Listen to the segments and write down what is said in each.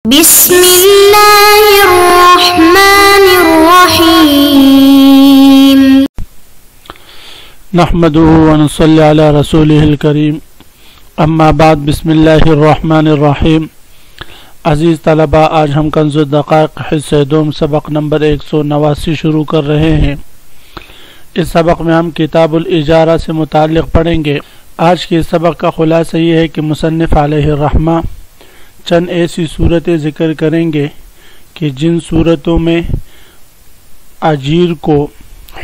بسم اللہ الرحمن الرحیم نحمده ونصلی علی رسوله الکریم اما بعد بسم اللہ الرحمن الرحیم۔ عزیز طلباء، آج ہم کنز الدقائق حصہ دوم سبق نمبر 189 شروع کر رہے ہیں۔ اس سبق میں ہم کتاب الاجارہ سے متعلق پڑھیں گے۔ آج کے سبق کا خلاصہ یہ ہے کہ مصنف علیہ الرحمہ چند ایسی صورتیں ذکر کریں گے کہ جن صورتوں میں اجیر کو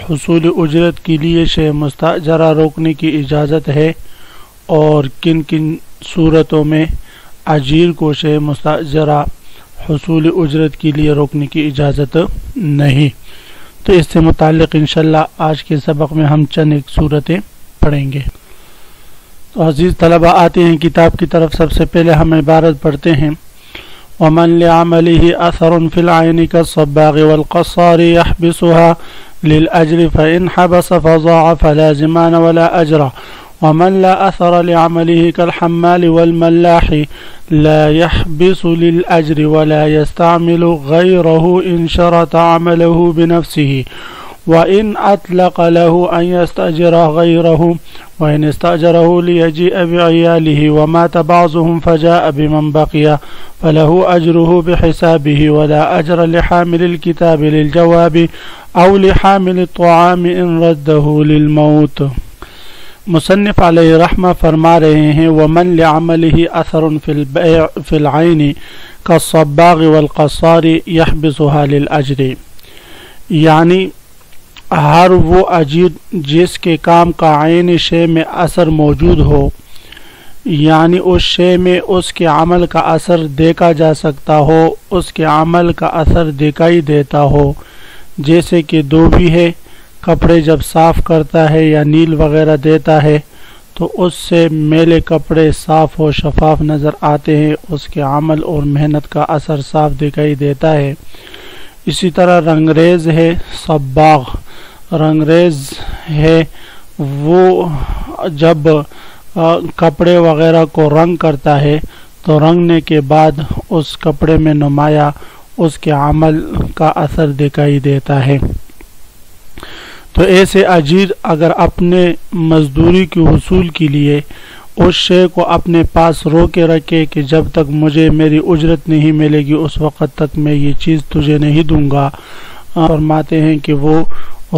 حصول اجرت کے لیے شے مستاجرہ روکنے کی اجازت ہے، اور کن کن صورتوں میں اجیر کو شے مستاجرہ حصول اجرت کے لیے روکنے کی اجازت نہیں۔ تو اس سے متعلق انشاءاللہ آج کے سبق میں ہم چند ایک صورتیں پڑھیں گے۔ تو عزیز طلبہ، آتے ہیں کتاب کی طرف۔ سب سے پہلے ہم عبارت پڑھتے ہیں: ومن لعمله اثر في العين كالصباغ والقصار يحبسها للأجر فإن حبس فضاع فلا زمان ولا أجر، ومن لا أثر لعمله كالحمال والملاح لا يحبس للأجر ولا يستعمل غيره إن شرط عمله بنفسه، وإن أطلق له أن يستأجر غيره، وإن استأجره ليجيء بعياله ومات بعضهم فجاء بمن بقي فله أجره بحسابه، ولا أجر لحامل الكتاب للجواب أو لحامل الطعام إن رده للموت۔ مصنف علیہ رحمہ فرما رہے ہیں: ومن لعمله اثر في العين كالصباغ والقصار يحبسها للأجر، یعنی ہر وہ اجیر جس کے کام کا عین شے میں اثر موجود ہو، یعنی اس شے میں اس کے عمل کا اثر دیکھا جا سکتا ہو، اس کے عمل کا اثر دکھائی دیتا ہو، جیسے کہ دھوبی ہے، کپڑے جب صاف کرتا ہے یا نیل وغیرہ دیتا ہے تو اس سے میلے کپڑے صاف و شفاف نظر آتے ہیں، اس کے عمل اور محنت کا اثر صاف دکھائی دیتا ہے۔ اسی طرح رنگریز ہے، صباغ رنگریز ہے، وہ جب کپڑے وغیرہ کو رنگ کرتا ہے تو رنگنے کے بعد اس کپڑے میں نمایاں اس کے عمل کا اثر دکھائی دیتا ہے۔ تو ایسے اجیر اگر اپنے مزدوری کے حصول کے لیے اس شے کو اپنے پاس روکے رکھے کہ جب تک مجھے میری اجرت نہیں ملے گی اس وقت تک میں یہ چیز تجھے نہیں دوں گا، فرماتے ہیں کہ وہ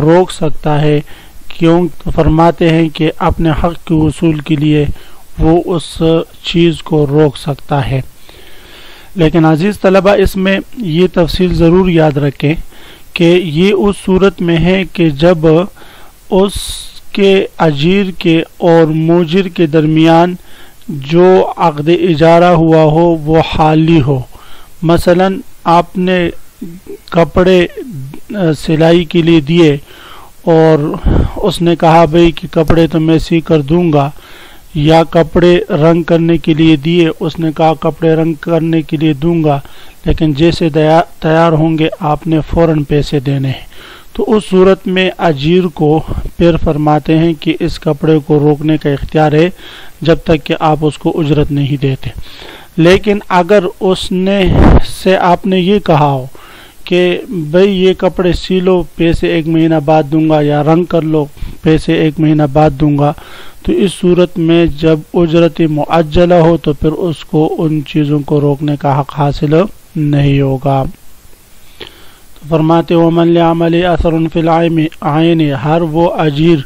روک سکتا ہے۔ کیوں؟ فرماتے ہیں کہ اپنے حق کے حصول کے لیے وہ اس چیز کو روک سکتا ہے۔ لیکن عزیز طلبہ، اس میں یہ تفصیل ضرور یاد رکھیں کہ یہ اس صورت میں ہے کہ جب اس کے اجیر کے اور موجر کے درمیان جو عقد اجارہ ہوا ہو وہ حالی ہو۔ مثلا آپ نے کپڑے سلائی کے لیے دیے اور اس نے کہا بھئی کہ کپڑے تو میں سی کر دوں گا، یا کپڑے رنگ کرنے کے لیے دیے، اس نے کہا کپڑے رنگ کرنے کے لیے دوں گا، لیکن جیسے تیار ہوں گے آپ نے فوراً پیسے دینے ہیں، تو اس صورت میں اجیر کو پھر فرماتے ہیں کہ اس کپڑے کو روکنے کا اختیار ہے جب تک کہ آپ اس کو اجرت نہیں دیتے۔ لیکن اگر اس نے سے آپ نے یہ کہا ہو کہ بھئی یہ کپڑے سی لو، پیسے 1 مہینہ بعد دوں گا، یا رنگ کر لو، پیسے 1 مہینہ بعد دوں گا، تو اس صورت میں جب اجرت معجلہ ہو تو پھر اس کو ان چیزوں کو روکنے کا حق حاصل نہیں ہوگا۔ تو فرماتے ومن لعمل اثر فی العین، ہر وہ اجیر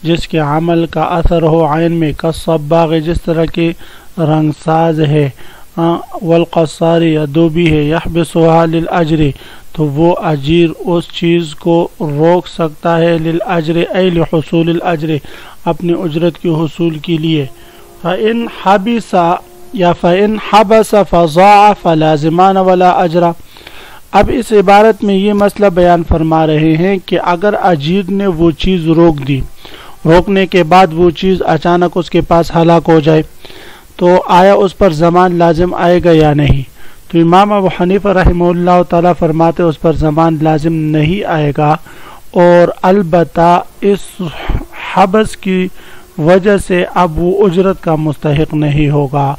جس کے عمل کا اثر ہو عین میں، کالصباغ جس طرح کے رنگ ساز ہے، والقصار یا دھوبی ہے، یحبسها للأجر تو وہ اجیر اس چیز کو روک سکتا ہے، للأجر ای لحصول الأجر اپنے اجرت کے حصول کے لیے۔ فإن حبس یا فإن حبس فضاع فلا زمان ولا أجر۔ اب اس عبارت میں یہ مسئلہ بیان فرما رہے ہیں کہ اگر اجیر نے وہ چیز روک دی، روکنے کے بعد وہ چیز اچانک اس کے پاس ہلاک ہو جائے تو آیا اس پر زمان لازم آئے گا یا نہیں؟ تو امام ابو حنیفہ رحمہ اللہ تعالیٰ فرماتے اس پر زمان لازم نہیں آئے گا، اور البتہ اس حبس کی وجہ سے اب وہ اجرت کا مستحق نہیں ہوگا،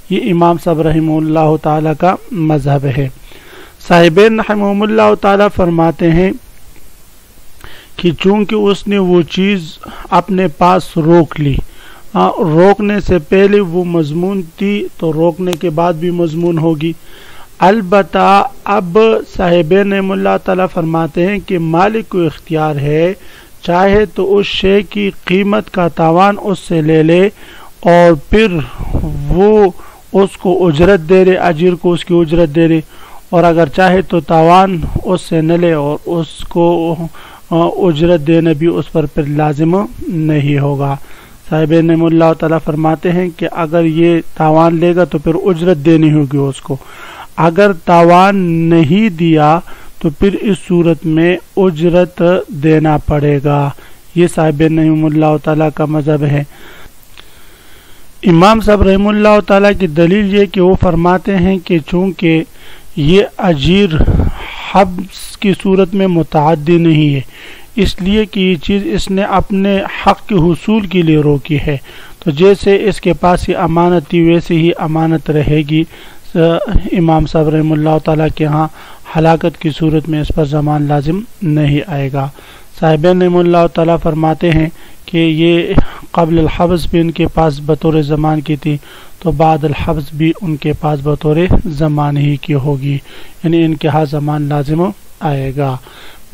یہ امام صاحب رحمہ اللہ تعالی کا مذہب ہے۔ صاحبین رحمہ اللہ تعالی فرماتے ہیں کہ چونکہ اس نے وہ چیز اپنے پاس روک لی، روکنے سے پہلے وہ مضمون تھی تو روکنے کے بعد بھی مضمون ہوگی۔ البتہ اب صاحبین رحمہ اللہ تعالی فرماتے ہیں کہ مالک کو اختیار ہے، چاہے تو اس شے کی قیمت کا تاوان اس سے لے لے اور پھر وہ اس کو اجرت دے رہے، اجیر کو اس کی اجرت دے رہے، اور اگر چاہے تو تاوان اس سے نہ لے اور اس کو اجرت دینا بھی اس پر پھر لازم نہیں ہوگا۔ صاحب نعم اللہ تعالیٰ فرماتے ہیں کہ اگر یہ تاوان لے گا تو پھر اجرت دینی ہوگی اس کو، اگر تاوان نہیں دیا تو پھر اس صورت میں اجرت دینا پڑے گا۔ یہ صاحب نعم اللہ تعالیٰ کا مذہب ہے۔ امام صاحب رحم اللہ تعالیٰ کی دلیل یہ کہ وہ فرماتے ہیں کہ چونکہ یہ اجیر حبس کی صورت میں متعدی نہیں ہے، اس لیے کہ یہ چیز اس نے اپنے حق کے حصول کے لیے روکی ہے، تو جیسے اس کے پاس یہ امانت تھی ویسے ہی امانت رہے گی۔ امام صاحب رحم اللہ تعالیٰ کے ہاں ہلاکت کی صورت میں اس پر ضمان لازم نہیں آئے گا۔ صاحب رحم اللہ تعالیٰ فرماتے ہیں کہ یہ قبل الحبس بھی ان کے پاس بطور زمان کی تھی تو بعد الحبس بھی ان کے پاس بطور زمان ہی کی ہوگی، یعنی ان کے ہاں زمان لازم آئے گا۔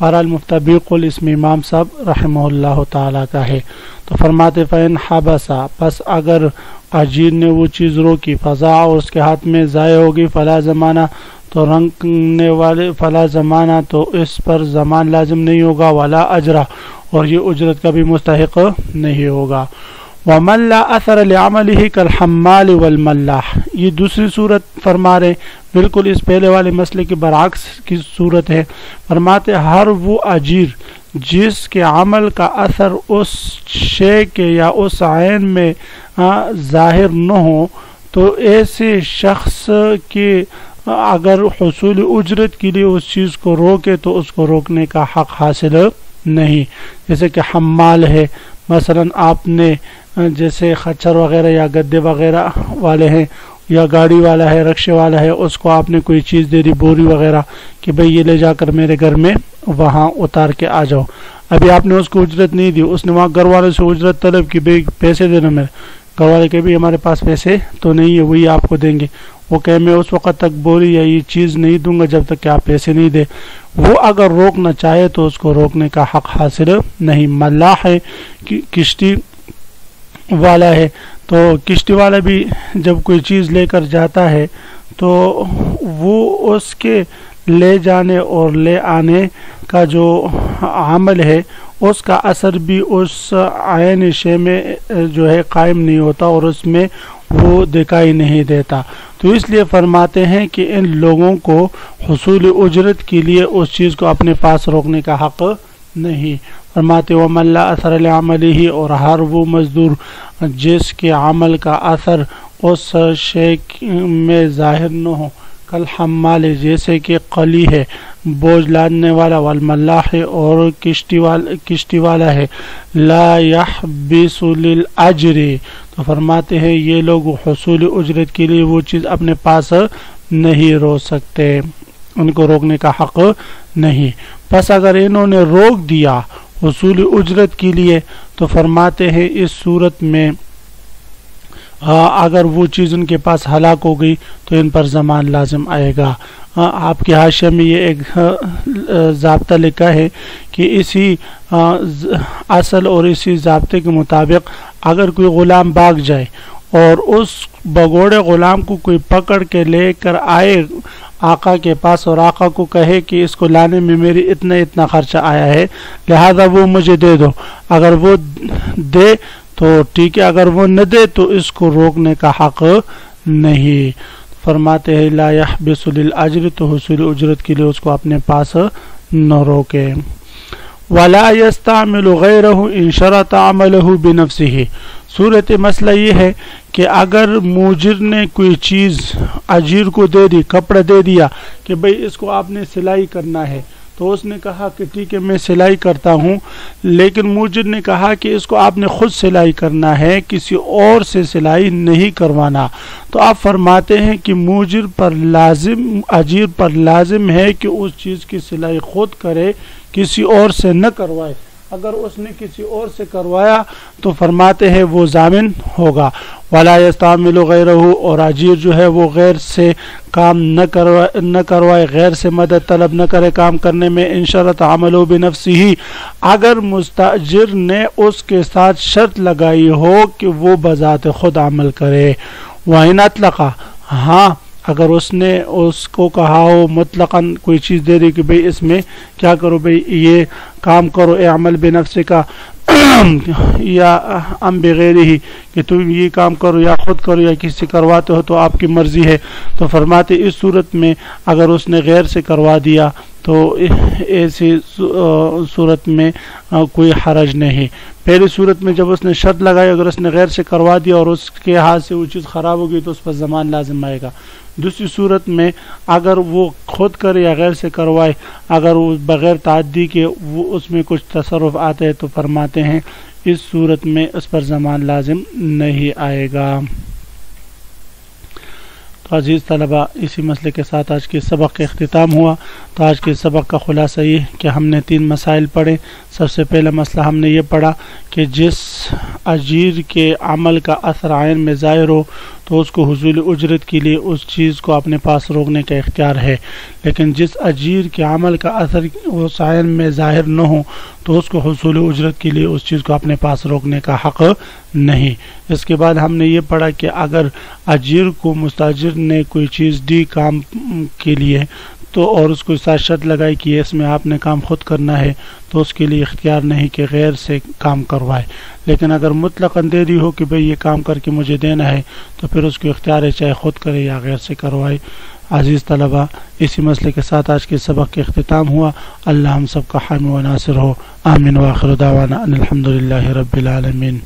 بہرحال مفتبیق الاسم امام صاحب رحمہ اللہ تعالیٰ کا ہے۔ تو فرماتے فَإِنْ حَبَسَ، پس اگر اجیر نے وہ چیز روکی، فضا اور اس کے ہاتھ میں ضائع ہوگی، فلا زمانہ تو رنگنے والے، فلا زمانہ تو اس پر زمان لازم نہیں ہوگا، ولا اجرا اور یہ اجرت کا بھی مستحق نہیں ہوگا۔ وَمَن لَا أَثَرَ لِعَمَلِهِ كَالْحَمَّالِ وَالْمَلَّاحِ، یہ دوسری صورت فرما رہے، بالکل اس پہلے والے مسئلے کے برعکس کی صورت ہے۔ فرماتے ہر وہ اجیر جس کے عمل کا اثر اس شے کے یا اس عین میں ظاہر نہ ہو، تو ایسے شخص کے اگر حصول اجرت کے لیے اس چیز کو روکے تو اس کو روکنے کا حق حاصل نہیں۔ جیسے کہ حمال ہے، مثلا آپ نے جیسے خچر وغیرہ یا گدے وغیرہ والے ہیں، یا گاڑی والا ہے، رکشے والا ہے، اس کو آپ نے کوئی چیز دے دی، بوری وغیرہ، کہ بھئی یہ لے جا کر میرے گھر میں وہاں اتار کے آ جاؤ۔ ابھی آپ نے اس کو اجرت نہیں دی، اس نے وہاں گھر والے سے اجرت طلب کی، بھئی پیسے دینا میرے۔ گھر والے کہ بھی ہمارے پاس پیسے تو نہیں ہے، وہی آپ کو دیں گے۔ وہ کہ میں اس وقت تک بوری یا یہ چیز نہیں دوں گا جب تک کہ آپ پیسے نہیں دے۔ وہ اگر روکنا چاہے تو اس کو روکنے کا حق حاصل نہیں۔ ملاح ہے، کشتی والا ہے، تو کشتی والا بھی جب کوئی چیز لے کر جاتا ہے تو وہ اس کے لے جانے اور لے آنے کا جو عمل ہے اس کا اثر بھی اس عین شے میں جو ہے قائم نہیں ہوتا اور اس میں وہ دکھائی نہیں دیتا۔ تو اس لیے فرماتے ہیں کہ ان لوگوں کو حصول اجرت کے لیے اس چیز کو اپنے پاس روکنے کا حق نہیں۔ فرماتے وَمَن لَا أَثَرَ لِعَمَلِهِ، اور ہر وہ مزدور جس کے عمل کا اثر اس شے میں ظاہر نہ ہو، کل حمال جیسے کہ قلی ہے، بوجھ لادنے والا، والملاح اور کشتی والا ہے، لا يحبس للأجر، تو فرماتے ہیں یہ لوگ حصول اجرت کے لیے وہ چیز اپنے پاس نہیں روک سکتے، ان کو روکنے کا حق نہیں۔ پس اگر انہوں نے روک دیا حصول اجرت کے لیے تو فرماتے ہیں اس صورت میں اگر وہ چیز ان کے پاس ہلاک ہو گئی تو ان پر زمان لازم آئے گا۔ آپ کے حاشیہ میں یہ ایک ضابطہ لکھا ہے کہ اسی اصل اور اسی ضابطے کے مطابق اگر کوئی غلام بھاگ جائے اور اس بگوڑے غلام کو کوئی پکڑ کے لے کر آئے آقا کے پاس اور آقا کو کہے کہ اس کو لانے میں میری اتنا خرچہ آیا ہے لہذا وہ مجھے دے دو، اگر وہ دے تو ٹھیک ہے، اگر وہ نہ دے تو اس کو روکنے کا حق نہیں۔ فرماتے ہیں لا يحبس للأجر، تو حصول اجرت کے لیے اس کو اپنے پاس نہ روکے۔ ولا يستعمل غيره ان شرط عمله بنفسه، صورت مسئلہ یہ ہے کہ اگر موجر نے کوئی چیز اجیر کو دے دی، کپڑا دے دیا کہ بھئی اس کو آپ نے سلائی کرنا ہے، تو اس نے کہا کہ ٹھیک ہے میں سلائی کرتا ہوں، لیکن موجر نے کہا کہ اس کو آپ نے خود سلائی کرنا ہے، کسی اور سے سلائی نہیں کروانا۔ تو آپ فرماتے ہیں کہ موجر پر لازم، اجیر پر لازم ہے کہ اس چیز کی سلائی خود کرے، کسی اور سے نہ کروائے۔ اگر اس نے کسی اور سے کروایا تو فرماتے ہیں وہ ضامن ہوگا۔ وَلَا يَسْتَعْمِلُ غَيْرَهُ، اور اجیر جو ہے وہ غیر سے کام نہ کروائے، غیر سے مدد طلب نہ کرے کام کرنے میں۔ ان شرط عملو بنفسہ، اگر مستاجر نے اس کے ساتھ شرط لگائی ہو کہ وہ بذات خود عمل کرے۔ وَإِنْ أَطْلَقَ، ہاں اگر اس نے اس کو کہا ہو مطلقاً کوئی چیز دے دی کہ بھئی اس میں کیا کرو، بھئی یہ کام کرو، اعمل بنفس کا یا ام بغیر ہی، کہ تم یہ کام کرو یا خود کرو یا کسی سے کرواتے ہو تو آپ کی مرضی ہے، تو فرماتے اس صورت میں اگر اس نے غیر سے کروا دیا تو ایسی صورت میں کوئی حرج نہیں۔ پہلی صورت میں جب اس نے شرط لگائی، اگر اس نے غیر سے کروا دیا اور اس کے ہاتھ سے وہ چیز خراب ہوگی تو اس پر ضمان لازم آئے گا۔ دوسری صورت میں اگر وہ خود کرے یا غیر سے کروائے، اگر وہ بغیر تعدی کے وہ اس میں کچھ تصرف آتے ہیں تو فرماتے ہیں اس صورت میں اس پر ضمان لازم نہیں آئے گا۔ تو عزیز طلبہ، اسی مسئلے کے ساتھ آج کے سبق کا اختتام ہوا۔ تو آج کے سبق کا خلاصہ یہ کہ ہم نے 3 مسائل پڑھے۔ سب سے پہلا مسئلہ ہم نے یہ پڑھا کہ جس اجیر کے عمل کا اثر عین میں ظاہر ہو تو اس کو حصول اجرت کے لیے اس چیز کو اپنے پاس روکنے کا اختیار ہے، لیکن جس اجیر کے عمل کا اثر اس عین میں ظاہر نہ ہو تو اس کو حصول اجرت کے لیے اس چیز کو اپنے پاس روکنے کا حق نہیں۔ اس کے بعد ہم نے یہ پڑھا کہ اگر اجیر کو مستاجر نے کوئی چیز دی کام کے لیے تو اور اس کو ساتھ شرط لگائی کہ اس میں آپ نے کام خود کرنا ہے تو اس کے لیے اختیار نہیں کہ غیر سے کام کروائے، لیکن اگر مطلقاً دے دی ہو کہ بھئی یہ کام کر کے مجھے دینا ہے تو پھر اس کو اختیار ہے چاہے خود کرے یا غیر سے کروائے۔ عزیز طلبہ، اسی مسئلے کے ساتھ آج کے سبق کے اختتام ہوا۔ اللہ ہم سب کا حامی و ناصر ہو، آمین۔ وآخر دعوانا ان الحمدللہ رب العالمین۔